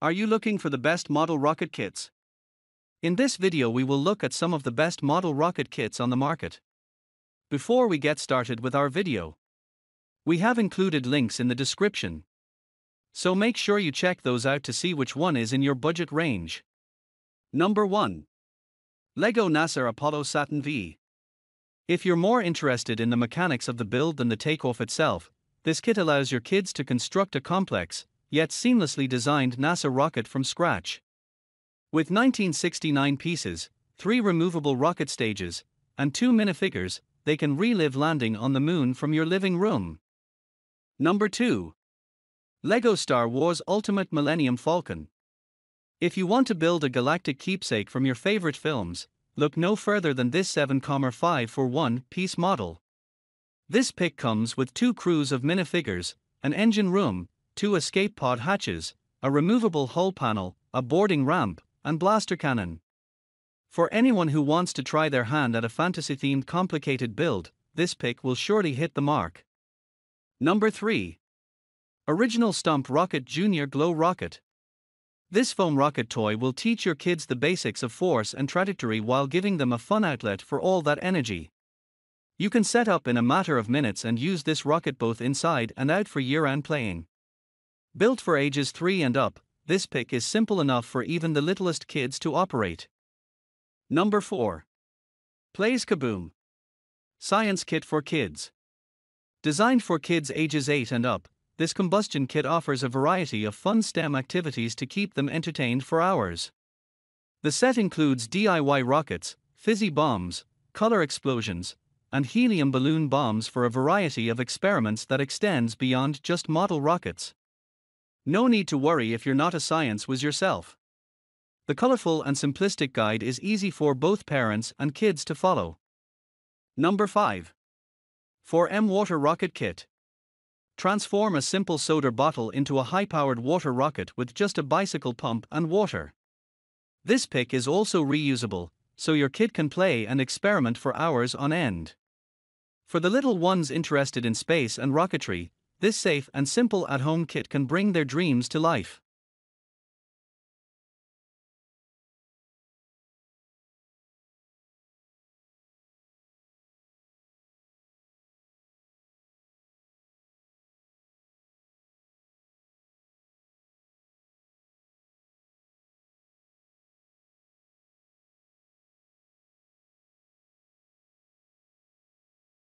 Are you looking for the best model rocket kits? In this video we will look at some of the best model rocket kits on the market. Before we get started with our video, we have included links in the description, so make sure you check those out to see which one is in your budget range. Number 1. LEGO NASA Apollo Saturn V. If you're more interested in the mechanics of the build than the takeoff itself, this kit allows your kids to construct a complex, yet seamlessly designed NASA rocket from scratch. With 1969 pieces, 3 removable rocket stages, and 2 minifigures, they can relive landing on the moon from your living room. Number 2. LEGO Star Wars Ultimate Millennium Falcon. If you want to build a galactic keepsake from your favorite films, look no further than this 7,5 for 1 piece model. This pick comes with 2 crews of minifigures, an engine room, 2 escape pod hatches, a removable hull panel, a boarding ramp, and blaster cannon. For anyone who wants to try their hand at a fantasy-themed complicated build, this pick will surely hit the mark. Number 3. Original Stomp Rocket Junior Glow Rocket. This foam rocket toy will teach your kids the basics of force and trajectory while giving them a fun outlet for all that energy. You can set up in a matter of minutes and use this rocket both inside and out for year-round playing. Built for ages 3 and up, this pick is simple enough for even the littlest kids to operate. Number 4. Playz KABOOM Science Kit for Kids. Designed for kids ages 8 and up, this combustion kit offers a variety of fun STEM activities to keep them entertained for hours. The set includes DIY rockets, fizzy bombs, color explosions, and helium balloon bombs for a variety of experiments that extends beyond just model rockets. No need to worry if you're not a science whiz yourself. The colorful and simplistic guide is easy for both parents and kids to follow. Number 5. 4M Water Rocket Kit. Transform a simple soda bottle into a high-powered water rocket with just a bicycle pump and water. This pick is also reusable, so your kid can play and experiment for hours on end. For the little ones interested in space and rocketry, this safe and simple at-home kit can bring their dreams to life.